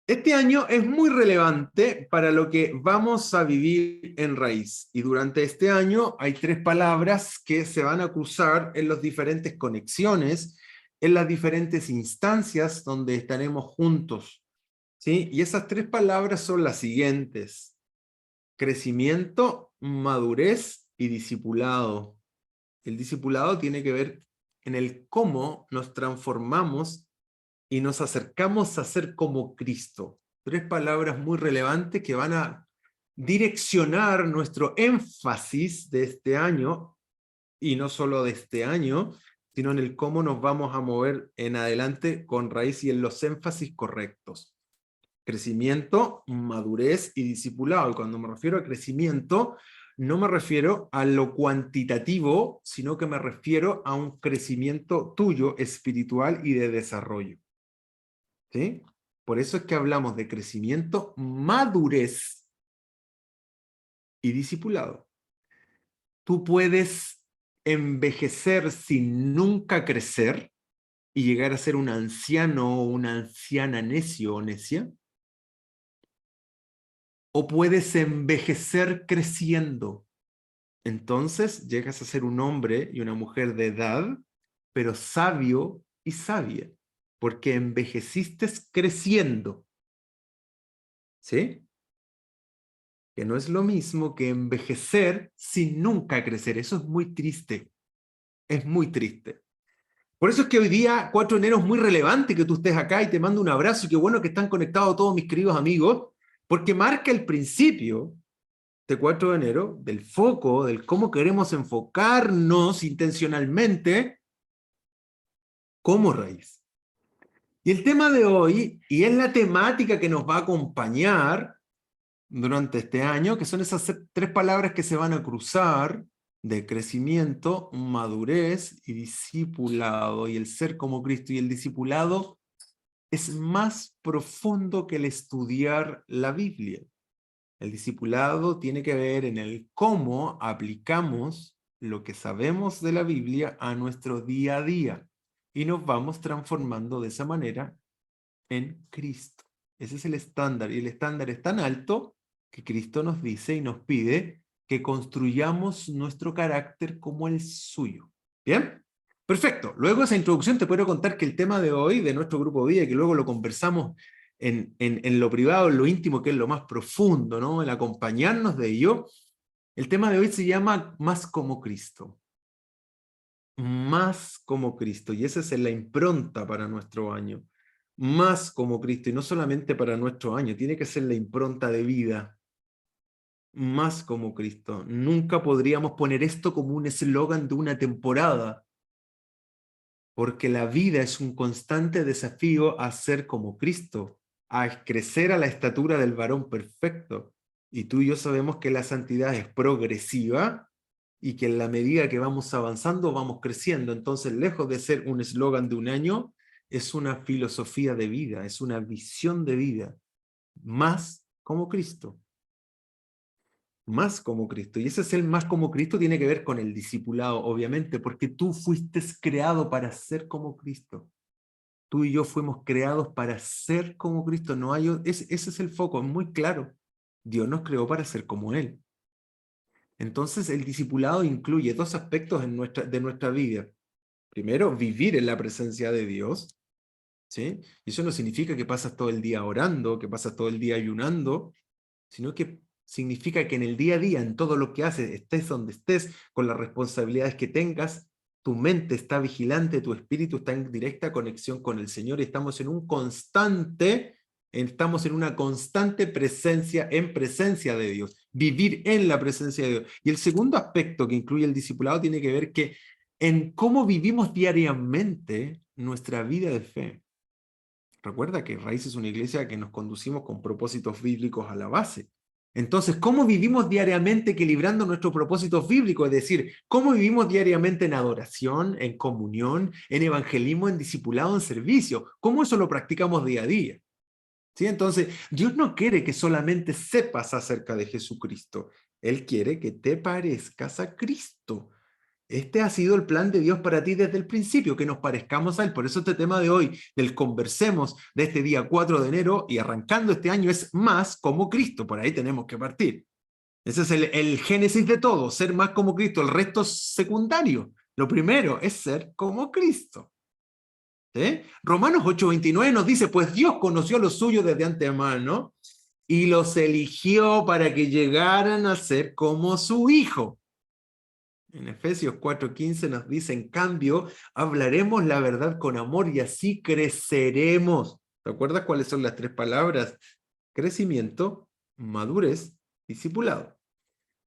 Este año es muy relevante para lo que vamos a vivir en Raíz. Y durante este año hay tres palabras que se van a cruzar en las diferentes conexiones, en las diferentes instancias donde estaremos juntos. ¿Sí? Y esas tres palabras son las siguientes: crecimiento, madurez y discipulado. El discipulado tiene que ver en el cómo nos transformamos y nos acercamos a ser como Cristo. Tres palabras muy relevantes que van a direccionar nuestro énfasis de este año, y no solo de este año, sino en el cómo nos vamos a mover en adelante con Raíz y en los énfasis correctos. Crecimiento, madurez y discipulado. Y cuando me refiero a crecimiento, no me refiero a lo cuantitativo, sino que me refiero a un crecimiento tuyo espiritual y de desarrollo. ¿Sí? Por eso es que hablamos de crecimiento, madurez y discipulado. Tú puedes envejecer sin nunca crecer y llegar a ser un anciano o una anciana necio o necia, o puedes envejecer creciendo. Entonces llegas a ser un hombre y una mujer de edad, pero sabio y sabia, porque envejeciste creciendo. ¿Sí? Que no es lo mismo que envejecer sin nunca crecer. Eso es muy triste, es muy triste. Por eso es que hoy día, 4 de enero, es muy relevante que tú estés acá y te mando un abrazo, y qué bueno que están conectados todos mis queridos amigos, porque marca el principio de 4 de enero del foco, del cómo queremos enfocarnos intencionalmente como raíz. Y el tema de hoy, y es la temática que nos va a acompañar durante este año, que son esas tres palabras que se van a cruzar: de crecimiento, madurez y discipulado. Y el ser como Cristo y el discipulado es más profundo que el estudiar la Biblia. El discipulado tiene que ver en el cómo aplicamos lo que sabemos de la Biblia a nuestro día a día, y nos vamos transformando de esa manera en Cristo. Ese es el estándar, y el estándar es tan alto que Cristo nos dice y nos pide que construyamos nuestro carácter como el suyo. ¿Bien? Perfecto. Luego de esa introducción te puedo contar que el tema de hoy, de nuestro grupo de vida, que luego lo conversamos en lo privado, en lo íntimo, que es lo más profundo, ¿no? El acompañarnos de ello, el tema de hoy se llama Más como Cristo. Más como Cristo, y esa es la impronta para nuestro año. Más como Cristo, y no solamente para nuestro año, tiene que ser la impronta de vida. Más como Cristo. Nunca podríamos poner esto como un eslogan de una temporada, porque la vida es un constante desafío a ser como Cristo, a crecer a la estatura del varón perfecto. Y tú y yo sabemos que la santidad es progresiva, y que en la medida que vamos avanzando vamos creciendo. Entonces, lejos de ser un eslogan de un año, es una filosofía de vida, es una visión de vida. Más como Cristo. Más como Cristo. Y ese es el más como Cristo, tiene que ver con el discipulado, obviamente, porque tú fuiste creado para ser como Cristo. Tú y yo fuimos creados para ser como Cristo. No hay, ese es el foco, es muy claro. Dios nos creó para ser como Él. Entonces, el discipulado incluye dos aspectos de nuestra vida. Primero, vivir en la presencia de Dios, ¿sí? Y eso no significa que pasas todo el día orando, que pasas todo el día ayunando, sino que significa que en el día a día, en todo lo que haces, estés donde estés, con las responsabilidades que tengas, tu mente está vigilante, tu espíritu está en directa conexión con el Señor, y estamos en una constante presencia, en presencia de Dios, vivir en la presencia de Dios. Y el segundo aspecto que incluye el discipulado tiene que ver que en cómo vivimos diariamente nuestra vida de fe. Recuerda que Raíz es una iglesia que nos conducimos con propósitos bíblicos a la base. Entonces, ¿cómo vivimos diariamente equilibrando nuestros propósitos bíblicos? Es decir, ¿cómo vivimos diariamente en adoración, en comunión, en evangelismo, en discipulado, en servicio? ¿Cómo eso lo practicamos día a día? ¿Sí? Entonces, Dios no quiere que solamente sepas acerca de Jesucristo. Él quiere que te parezcas a Cristo. Este ha sido el plan de Dios para ti desde el principio, que nos parezcamos a Él. Por eso este tema de hoy, del conversemos de este día 4 de enero y arrancando este año, es más como Cristo. Por ahí tenemos que partir. Ese es el génesis de todo, ser más como Cristo. El resto es secundario. Lo primero es ser como Cristo. ¿Sí? Romanos 8:29 nos dice, pues Dios conoció a los suyos desde antemano y los eligió para que llegaran a ser como su Hijo. En Efesios 4:15 nos dice, en cambio, hablaremos la verdad con amor y así creceremos. ¿Te acuerdas cuáles son las tres palabras? Crecimiento, madurez, discipulado.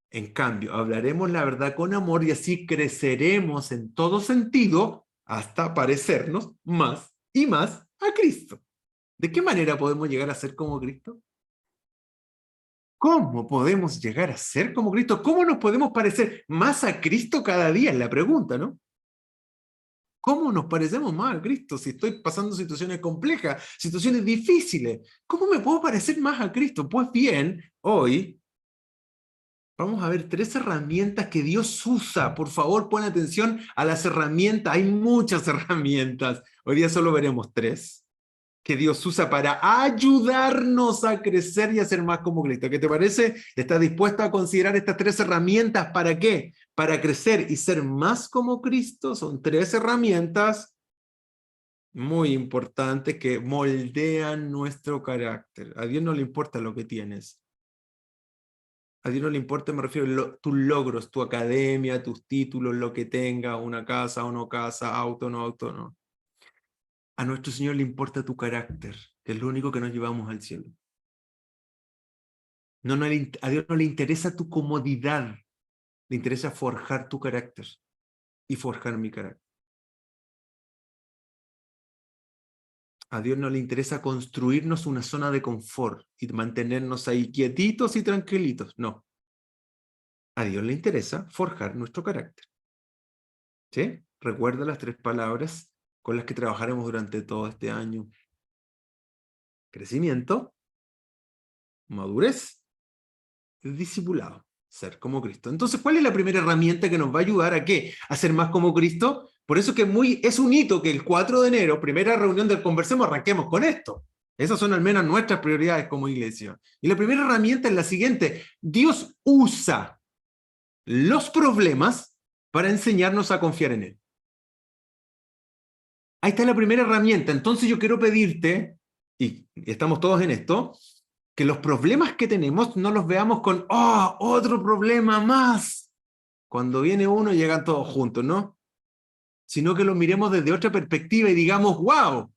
En cambio, hablaremos la verdad con amor y así creceremos en todo sentido hasta parecernos más y más a Cristo. ¿De qué manera podemos llegar a ser como Cristo? ¿Cómo podemos llegar a ser como Cristo? ¿Cómo nos podemos parecer más a Cristo cada día? Es la pregunta, ¿no? ¿Cómo nos parecemos más a Cristo si estoy pasando situaciones complejas, situaciones difíciles? ¿Cómo me puedo parecer más a Cristo? Pues bien, hoy vamos a ver 3 herramientas que Dios usa. Por favor, pon atención a las herramientas. Hay muchas herramientas. Hoy día solo veremos 3 que Dios usa para ayudarnos a crecer y a ser más como Cristo. ¿Qué te parece? ¿Estás dispuesto a considerar estas 3 herramientas? ¿Para qué? Para crecer y ser más como Cristo. Son 3 herramientas muy importantes que moldean nuestro carácter. A Dios no le importa lo que tienes. A Dios no le importa, me refiero a tus logros, tu academia, tus títulos, lo que tenga, una casa o no casa, auto o no auto, no. A nuestro Señor le importa tu carácter, que es lo único que nos llevamos al cielo. No, a Dios no le interesa tu comodidad, le interesa forjar tu carácter y forjar mi carácter. A Dios no le interesa construirnos una zona de confort y mantenernos ahí quietitos y tranquilitos, no. A Dios le interesa forjar nuestro carácter. ¿Sí? Recuerda las 3 palabras con las que trabajaremos durante todo este año. Crecimiento, madurez, discipulado, ser como Cristo. Entonces, ¿cuál es la primera herramienta que nos va a ayudar a qué? A ser más como Cristo. Por eso que es un hito que el 4 de enero, primera reunión del Conversemos, arranquemos con esto. Esas son al menos nuestras prioridades como iglesia. Y la primera herramienta es la siguiente. Dios usa los problemas para enseñarnos a confiar en Él. Ahí está la primera herramienta. Entonces yo quiero pedirte, y estamos todos en esto, que los problemas que tenemos no los veamos con, oh, otro problema más. Cuando viene uno llegan todos juntos, ¿no? Sino que lo miremos desde otra perspectiva y digamos, wow,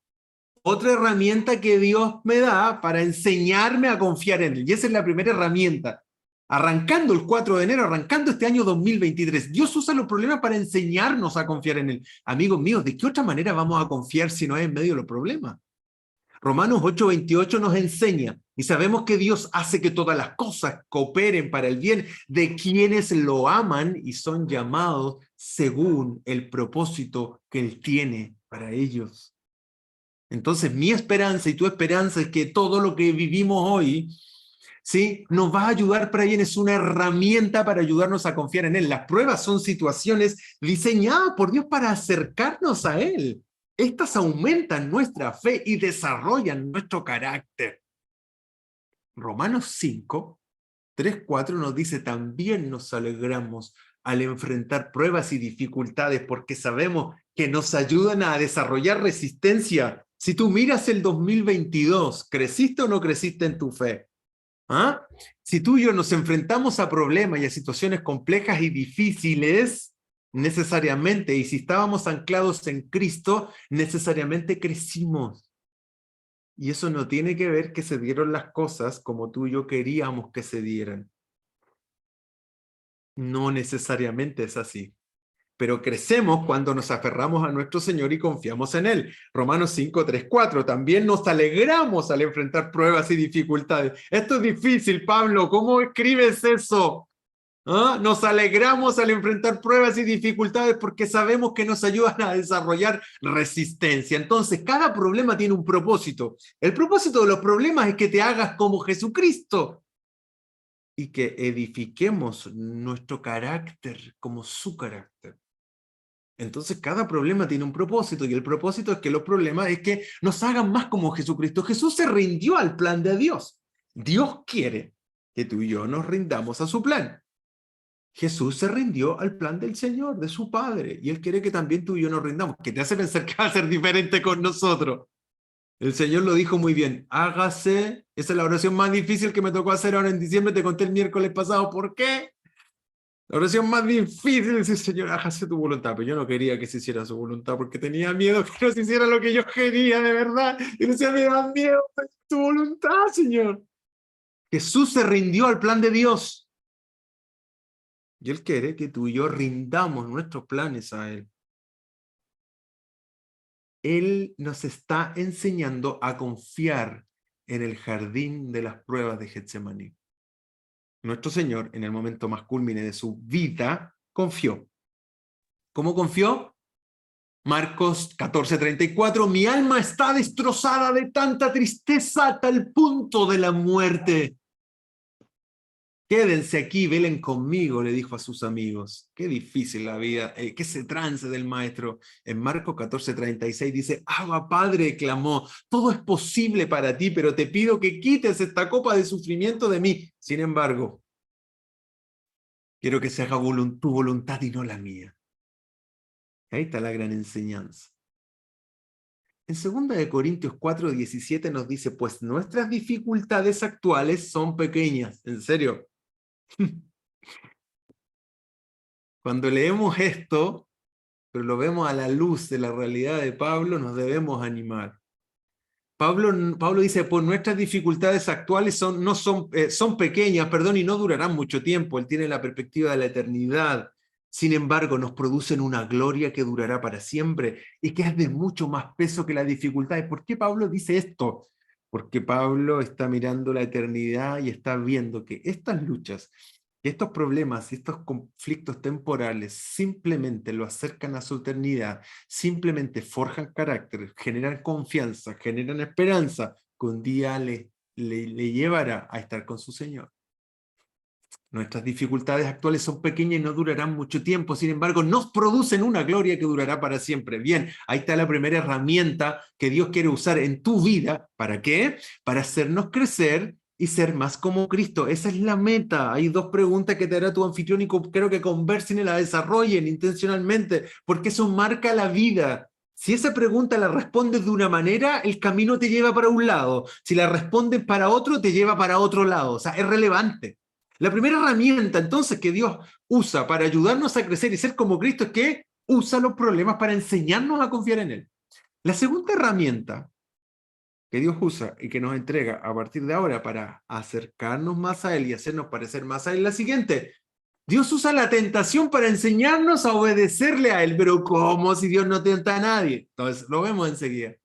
otra herramienta que Dios me da para enseñarme a confiar en Él. Y esa es la primera herramienta. Arrancando el 4 de enero, arrancando este año 2023, Dios usa los problemas para enseñarnos a confiar en Él. Amigos míos, ¿de qué otra manera vamos a confiar si no es en medio de los problemas? Romanos 8:28 nos enseña, y sabemos que Dios hace que todas las cosas cooperen para el bien de quienes lo aman y son llamados según el propósito que Él tiene para ellos. Entonces, mi esperanza y tu esperanza es que todo lo que vivimos hoy, ¿sí?, nos va a ayudar para bien, es una herramienta para ayudarnos a confiar en Él. Las pruebas son situaciones diseñadas por Dios para acercarnos a Él. Estas aumentan nuestra fe y desarrollan nuestro carácter. Romanos 5, 3, 4 nos dice, también nos alegramos al enfrentar pruebas y dificultades porque sabemos que nos ayudan a desarrollar resistencia. Si tú miras el 2022, ¿creciste o no creciste en tu fe? ¿Ah? Si tú y yo nos enfrentamos a problemas y a situaciones complejas y difíciles, necesariamente, y si estábamos anclados en Cristo, necesariamente crecimos. Y eso no tiene que ver que se dieron las cosas como tú y yo queríamos que se dieran. No necesariamente es así. Pero crecemos cuando nos aferramos a nuestro Señor y confiamos en Él. Romanos 5, 3, 4. También nos alegramos al enfrentar pruebas y dificultades. Esto es difícil, Pablo. ¿Cómo escribes eso? ¿Ah? Nos alegramos al enfrentar pruebas y dificultades porque sabemos que nos ayudan a desarrollar resistencia. Entonces, cada problema tiene un propósito. El propósito de los problemas es que te hagas como Jesucristo y que edifiquemos nuestro carácter como su carácter. Entonces cada problema tiene un propósito, y el propósito es que los problemas es que nos hagan más como Jesucristo. Jesús se rindió al plan de Dios. Dios quiere que tú y yo nos rindamos a su plan. Jesús se rindió al plan del Señor, de su Padre, y Él quiere que también tú y yo nos rindamos, que te hace pensar que va a ser diferente con nosotros. El Señor lo dijo muy bien, hágase, esa es la oración más difícil que me tocó hacer ahora en diciembre, te conté el miércoles pasado, ¿por qué? La oración más difícil es decir, Señor, hágase tu voluntad, pero yo no quería que se hiciera su voluntad porque tenía miedo que no se hiciera lo que yo quería de verdad, y decía, me da miedo tu voluntad, Señor. Jesús se rindió al plan de Dios, y Él quiere que tú y yo rindamos nuestros planes a Él. Él nos está enseñando a confiar en el jardín de las pruebas de Getsemaní. Nuestro Señor, en el momento más culmine de su vida, confió. ¿Cómo confió? Marcos 14:34, mi alma está destrozada de tanta tristeza hasta el punto de la muerte. Quédense aquí, velen conmigo, le dijo a sus amigos. Qué difícil la vida, que ese trance del maestro. En Marcos 14:36 dice, Abba Padre, clamó, todo es posible para ti, pero te pido que quites esta copa de sufrimiento de mí. Sin embargo, quiero que se haga tu voluntad y no la mía. Ahí está la gran enseñanza. En 2 Corintios 4:17 nos dice, pues nuestras dificultades actuales son pequeñas. En serio. Cuando leemos esto, pero lo vemos a la luz de la realidad de Pablo, nos debemos animar. Pablo dice, pues nuestras dificultades actuales son pequeñas, perdón, y no durarán mucho tiempo. Él tiene la perspectiva de la eternidad. Sin embargo, nos producen una gloria que durará para siempre y que es de mucho más peso que las dificultades. ¿Por qué Pablo dice esto? Porque Pablo está mirando la eternidad y está viendo que estas luchas, que estos problemas y estos conflictos temporales simplemente lo acercan a su eternidad, simplemente forjan carácter, generan confianza, generan esperanza, que un día le llevará a estar con su Señor. Nuestras dificultades actuales son pequeñas y no durarán mucho tiempo, sin embargo, nos producen una gloria que durará para siempre. Bien, ahí está la primera herramienta que Dios quiere usar en tu vida. ¿Para qué? Para hacernos crecer y ser más como Cristo. Esa es la meta. Hay dos preguntas que te hará tu anfitrión y creo que conversen y la desarrollen intencionalmente, porque eso marca la vida. Si esa pregunta la respondes de una manera, el camino te lleva para un lado. Si la respondes para otro, te lleva para otro lado. O sea, es relevante. La primera herramienta entonces que Dios usa para ayudarnos a crecer y ser como Cristo es que usa los problemas para enseñarnos a confiar en Él. La segunda herramienta que Dios usa y que nos entrega a partir de ahora para acercarnos más a Él y hacernos parecer más a Él es la siguiente. Dios usa la tentación para enseñarnos a obedecerle a Él, pero ¿cómo si Dios no tenta a nadie? Entonces lo vemos enseguida.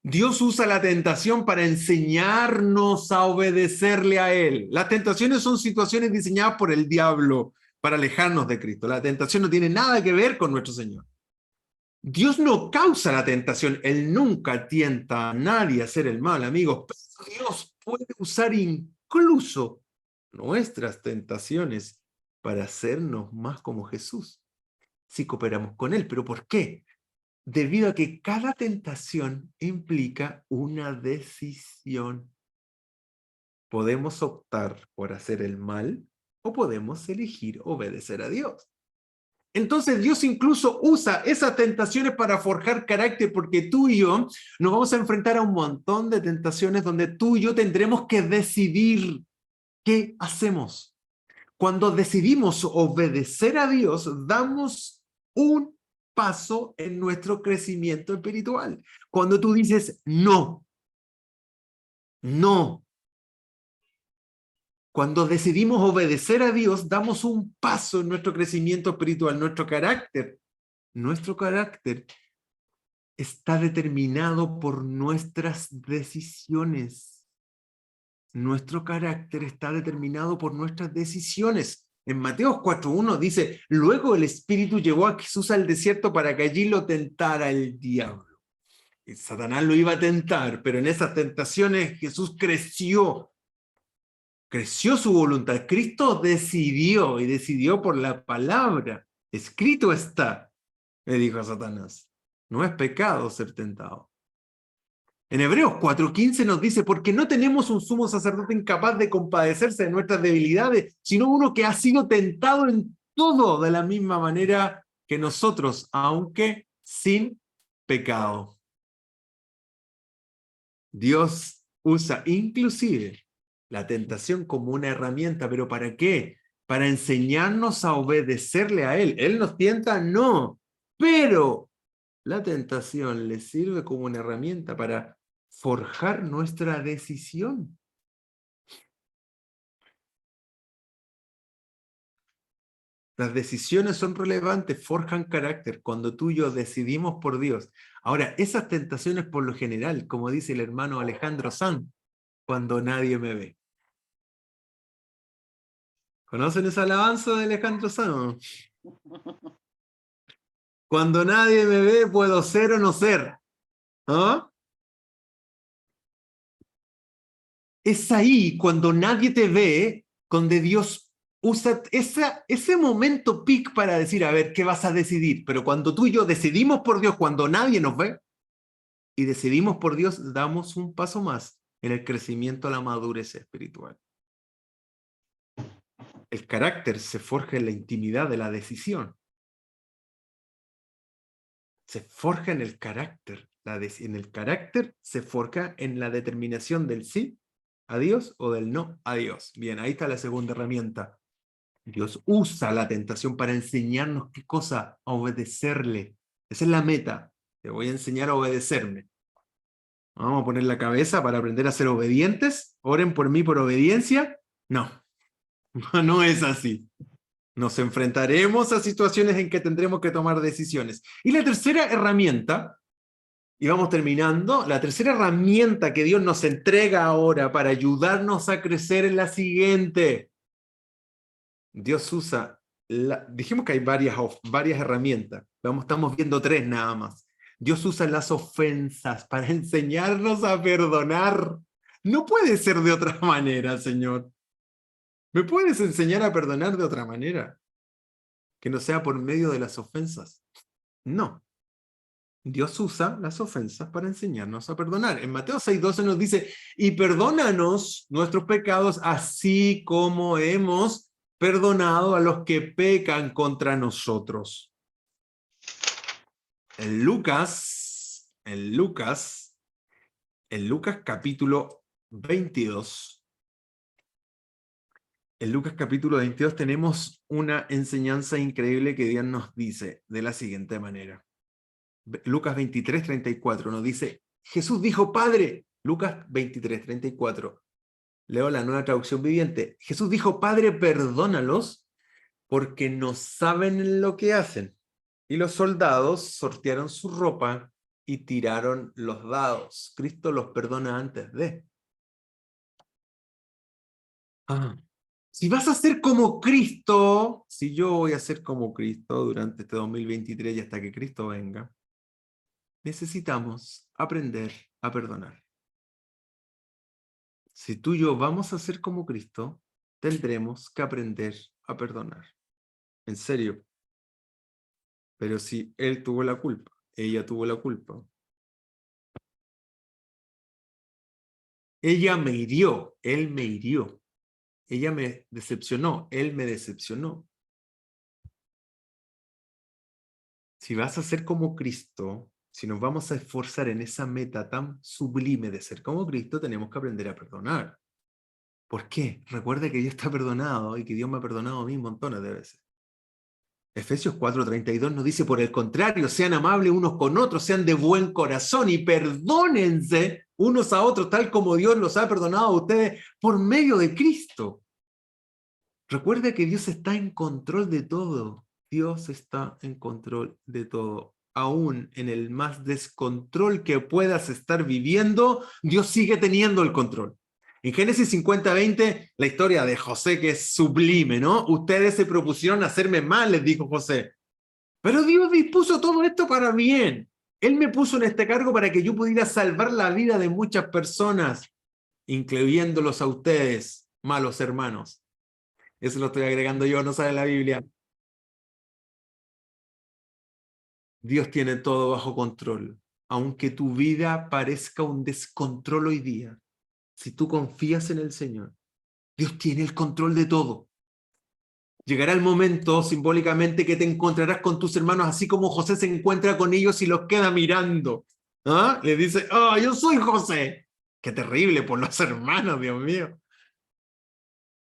Dios usa la tentación para enseñarnos a obedecerle a Él. Las tentaciones son situaciones diseñadas por el diablo para alejarnos de Cristo. La tentación no tiene nada que ver con nuestro Señor. Dios no causa la tentación. Él nunca tienta a nadie a hacer el mal, amigos. Pero Dios puede usar incluso nuestras tentaciones para hacernos más como Jesús, si cooperamos con Él. ¿Pero por qué? Debido a que cada tentación implica una decisión. Podemos optar por hacer el mal o podemos elegir obedecer a Dios. Entonces Dios incluso usa esas tentaciones para forjar carácter, porque tú y yo nos vamos a enfrentar a un montón de tentaciones donde tú y yo tendremos que decidir qué hacemos. Cuando decidimos obedecer a Dios, damos un paso en nuestro crecimiento espiritual. Cuando tú dices no, no. Cuando decidimos obedecer a Dios, damos un paso en nuestro crecimiento espiritual, nuestro carácter. Nuestro carácter está determinado por nuestras decisiones. Nuestro carácter está determinado por nuestras decisiones. En Mateo 4:1 dice, luego el Espíritu llevó a Jesús al desierto para que allí lo tentara el diablo. Y Satanás lo iba a tentar, pero en esas tentaciones Jesús creció su voluntad. Cristo decidió y decidió por la palabra. Escrito está, le dijo a Satanás. No es pecado ser tentado. En Hebreos 4:15 nos dice, porque no tenemos un sumo sacerdote incapaz de compadecerse de nuestras debilidades, sino uno que ha sido tentado en todo de la misma manera que nosotros, aunque sin pecado. Dios usa inclusive la tentación como una herramienta, pero ¿para qué? Para enseñarnos a obedecerle a Él. ¿Él nos tienta? No, pero la tentación le sirve como una herramienta para forjar nuestra decisión. Las decisiones son relevantes, forjan carácter cuando tú y yo decidimos por Dios. Ahora, esas tentaciones por lo general, como dice el hermano Alejandro Sanz, cuando nadie me ve. ¿Conocen esa alabanza de Alejandro Sanz? Cuando nadie me ve, puedo ser o no ser. ¿Ah? Es ahí, cuando nadie te ve, donde Dios usa ese momento peak para decir, a ver, ¿qué vas a decidir? Pero cuando tú y yo decidimos por Dios, cuando nadie nos ve, y decidimos por Dios, damos un paso más en el crecimiento a la madurez espiritual. El carácter se forja en la intimidad de la decisión. Se forja en el carácter. En el carácter se forja en la determinación del sí a Dios o del no a Dios. Bien, ahí está la segunda herramienta. Dios usa la tentación para enseñarnos qué cosa, a obedecerle. Esa es la meta. Te voy a enseñar a obedecerme. Vamos a poner la cabeza para aprender a ser obedientes. Oren por mí por obediencia. No, no es así. Nos enfrentaremos a situaciones en que tendremos que tomar decisiones. Y la tercera herramienta, y vamos terminando, la tercera herramienta que Dios nos entrega ahora para ayudarnos a crecer es la siguiente. Dios usa, dijimos que hay varias herramientas, estamos viendo tres nada más. Dios usa las ofensas para enseñarnos a perdonar. No puede ser de otra manera, Señor. ¿Me puedes enseñar a perdonar de otra manera? Que no sea por medio de las ofensas. No. Dios usa las ofensas para enseñarnos a perdonar. En Mateo 6:12 nos dice, y perdónanos nuestros pecados así como hemos perdonado a los que pecan contra nosotros. En Lucas capítulo 22, en Lucas capítulo 22 tenemos una enseñanza increíble que Dios nos dice de la siguiente manera. Lucas 23:34 nos dice, Jesús dijo, Padre, Lucas 23:34, leo la Nueva Traducción Viviente, Jesús dijo, Padre, perdónalos porque no saben lo que hacen. Y los soldados sortearon su ropa y tiraron los dados. Cristo los perdona antes de. Si vas a ser como Cristo, si yo voy a ser como Cristo durante este 2023 y hasta que Cristo venga, necesitamos aprender a perdonar. Si tú y yo vamos a ser como Cristo, tendremos que aprender a perdonar. En serio. Pero si él tuvo la culpa, ella tuvo la culpa. Ella me hirió, él me hirió. Ella me decepcionó, él me decepcionó. Si vas a ser como Cristo, si nos vamos a esforzar en esa meta tan sublime de ser como Cristo, tenemos que aprender a perdonar. ¿Por qué? Recuerda que Dios está perdonado y que Dios me ha perdonado a mí montones de veces. Efesios 4:32 nos dice, por el contrario, sean amables unos con otros, sean de buen corazón y perdónense unos a otros, tal como Dios los ha perdonado a ustedes por medio de Cristo. Recuerda que Dios está en control de todo. Dios está en control de todo. Aún en el más descontrol que puedas estar viviendo, Dios sigue teniendo el control. En Génesis 50:20, la historia de José, que es sublime, ¿no? Ustedes se propusieron hacerme mal, les dijo José. Pero Dios dispuso todo esto para bien. Él me puso en este cargo para que yo pudiera salvar la vida de muchas personas, incluyéndolos a ustedes, malos hermanos. Eso lo estoy agregando yo, no sale en la Biblia. Dios tiene todo bajo control. Aunque tu vida parezca un descontrol hoy día, si tú confías en el Señor, Dios tiene el control de todo. Llegará el momento, simbólicamente, que te encontrarás con tus hermanos, así como José se encuentra con ellos y los queda mirando. ¿Ah? Le dice, oh, yo soy José. Qué terrible por los hermanos, Dios mío.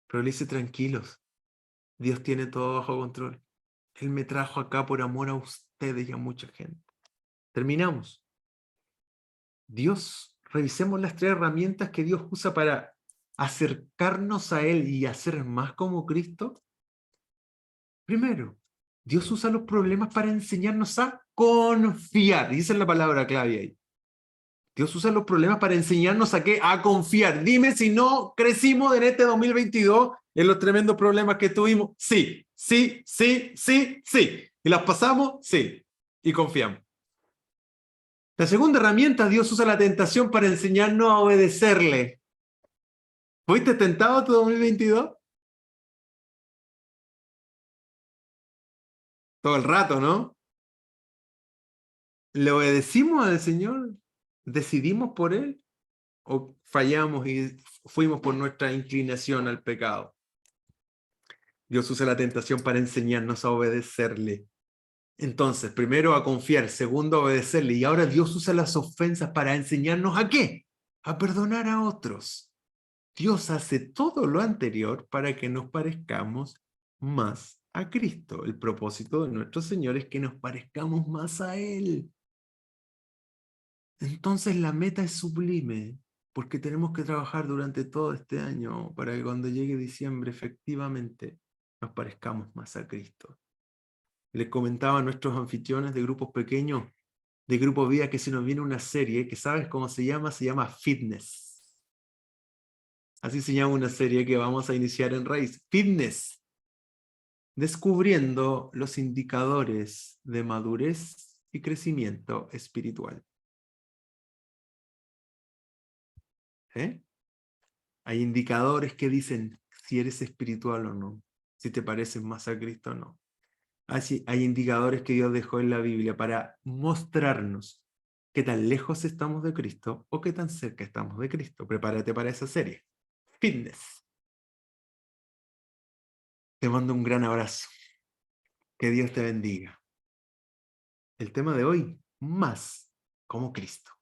Pero le dice, tranquilos, Dios tiene todo bajo control. Él me trajo acá por amor a ustedes y a mucha gente. Terminamos. Dios, revisemos las 3 herramientas que Dios usa para acercarnos a Él y hacer más como Cristo. Primero, Dios usa los problemas para enseñarnos a confiar. Y esa es la palabra clave ahí. Dios usa los problemas para enseñarnos a qué, a confiar. Dime si no crecimos en este 2022 en los tremendos problemas que tuvimos. Sí, sí, sí, sí, sí. ¿Y las pasamos? Sí. Y confiamos. La segunda herramienta, Dios usa la tentación para enseñarnos a obedecerle. ¿Fuiste tentado tu 2022? Todo el rato, ¿no? ¿Le obedecimos al Señor? ¿Decidimos por Él? ¿O fallamos y fuimos por nuestra inclinación al pecado? Dios usa la tentación para enseñarnos a obedecerle. Entonces, primero a confiar, segundo a obedecerle. Y ahora Dios usa las ofensas para enseñarnos ¿a qué? A perdonar a otros. Dios hace todo lo anterior para que nos parezcamos más a Cristo. El propósito de nuestro Señor es que nos parezcamos más a Él. Entonces la meta es sublime, porque tenemos que trabajar durante todo este año para que cuando llegue diciembre efectivamente nos parezcamos más a Cristo. Les comentaba a nuestros anfitriones de grupos pequeños, de Grupo Vida, que se nos viene una serie que ¿sabes cómo se llama Fitness. Así se llama una serie que vamos a iniciar en Raíz. Fitness. Descubriendo los indicadores de madurez y crecimiento espiritual. ¿Eh? Hay indicadores que dicen si eres espiritual o no, si te pareces más a Cristo o no. Así, hay indicadores que Dios dejó en la Biblia para mostrarnos qué tan lejos estamos de Cristo o qué tan cerca estamos de Cristo. Prepárate para esa serie. Fitness. Te mando un gran abrazo. Que Dios te bendiga. El tema de hoy, más como Cristo.